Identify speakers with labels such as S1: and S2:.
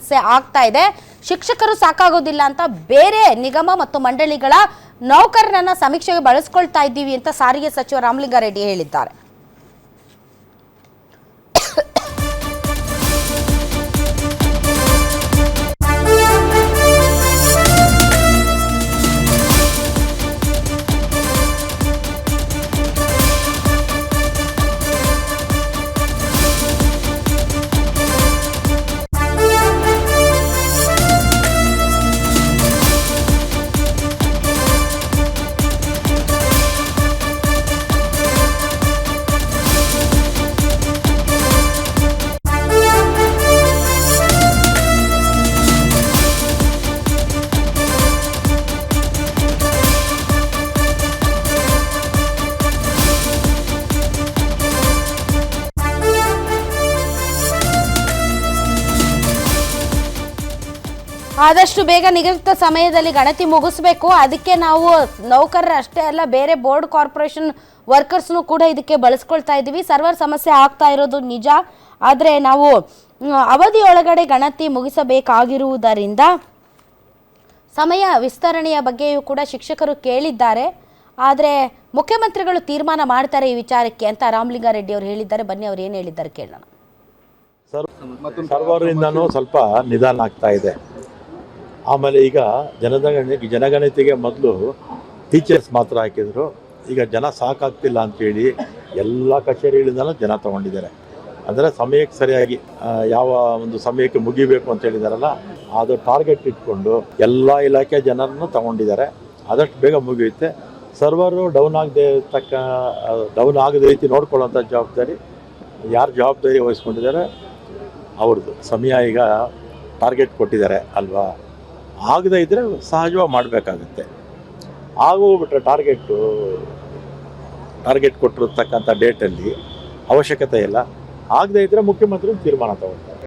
S1: ಸಮಸ್ಯೆ ಆಗ್ತಾ ಇದೆ. ಶಿಕ್ಷಕರು ಸಾಕಾಗೋದಿಲ್ಲ ಅಂತ ಬೇರೆ ನಿಗಮ ಮತ್ತು ಮಂಡಳಿಗಳ ನೌಕರರನ್ನ ಸಮೀಕ್ಷೆಗೆ ಬಳಸ್ಕೊಳ್ತಾ ಇದ್ದೀವಿ ಅಂತ ಸಾರಿಗೆ ಸಚಿವ ರಾಮಲಿಂಗಾರೆಡ್ಡಿ ಹೇಳಿದ್ದಾರೆ. ಆದಷ್ಟು ಬೇಗ ನಿಗದಿತ ಸಮಯದಲ್ಲಿ ಗಣತಿ ಮುಗಿಸ್ಬೇಕು. ಅದಕ್ಕೆ ನಾವು ನೌಕರರ ಅಷ್ಟೇ ಅಲ್ಲ, ಬೇರೆ ಬೋರ್ಡ್ ಕಾರ್ಪೊರೇಷನ್ ವರ್ಕರ್ಸ್ನು ಕೂಡ ಇದಕ್ಕೆ ಬಳಸ್ಕೊಳ್ತಾ ಇದ್ದೀವಿ. ಸರ್ವರ್ ಸಮಸ್ಯೆ ಆಗ್ತಾ ಇರೋದು ನಿಜ, ಆದರೆ ನಾವು ಅವಧಿಯೊಳಗಡೆ ಗಣತಿ ಮುಗಿಸಬೇಕಾಗಿರುವುದರಿಂದ ಸಮಯ ವಿಸ್ತರಣೆಯ ಬಗ್ಗೆಯೂ ಕೂಡ ಶಿಕ್ಷಕರು ಕೇಳಿದ್ದಾರೆ. ಆದರೆ ಮುಖ್ಯಮಂತ್ರಿಗಳು ತೀರ್ಮಾನ ಮಾಡ್ತಾರೆ ಈ ವಿಚಾರಕ್ಕೆ ಅಂತ ರಾಮಲಿಂಗಾರೆಡ್ಡಿ ಅವರು ಹೇಳಿದ್ದಾರೆ. ಬನ್ನಿ ಅವ್ರು ಏನು ಹೇಳಿದ್ದಾರೆ ಕೇಳೋಣ.
S2: ಸರ್ವರಿಂದನೂ ಸ್ವಲ್ಪ ನಿಧಾನ ಆಗ್ತಾ ಇದೆ. ಆಮೇಲೆ ಈಗ ಜನಗಣತಿಗೆ ಮೊದಲು ಟೀಚರ್ಸ್ ಮಾತ್ರ ಹಾಕಿದ್ರು. ಈಗ ಜನ ಸಾಕಾಗ್ತಿಲ್ಲ ಅಂತೇಳಿ ಎಲ್ಲ ಕಚೇರಿಗಳಿಂದಲೂ ಜನ ತೊಗೊಂಡಿದ್ದಾರೆ. ಅಂದರೆ ಸಮಯಕ್ಕೆ ಸರಿಯಾಗಿ ಯಾವ ಒಂದು ಸಮಯಕ್ಕೆ ಮುಗಿಬೇಕು ಅಂತ ಹೇಳಿದಾರಲ್ಲ, ಅದು ಟಾರ್ಗೆಟ್ ಇಟ್ಕೊಂಡು ಎಲ್ಲ ಇಲಾಖೆ ಜನರನ್ನು ತಗೊಂಡಿದ್ದಾರೆ. ಆದಷ್ಟು ಬೇಗ ಮುಗಿಯುತ್ತೆ. ಸರ್ವರು ಡೌನ್ ಆಗದ ರೀತಿ ನೋಡ್ಕೊಳ್ಳೋಂಥ ಜವಾಬ್ದಾರಿ ಯಾರು ಜವಾಬ್ದಾರಿ ವಹಿಸ್ಕೊಂಡಿದ್ದಾರೆ ಅವ್ರದ್ದು. ಸಮಯ ಈಗ ಟಾರ್ಗೆಟ್ ಕೊಟ್ಟಿದ್ದಾರೆ ಅಲ್ವಾ, ಆಗದೇ ಇದ್ದರೆ ಸಹಜವಾಗಿ ಮಾಡಬೇಕಾಗುತ್ತೆ. ಆಗೋಗ್ಬಿಟ್ರೆ ಟಾರ್ಗೆಟ್ ಕೊಟ್ಟಿರತಕ್ಕಂಥ ಡೇಟಲ್ಲಿ ಅವಶ್ಯಕತೆ ಇಲ್ಲ. ಆಗದೇ ಇದ್ದರೆ ಮುಖ್ಯಮಂತ್ರಿ ತೀರ್ಮಾನ ತಗೊಳ್ತಾರೆ.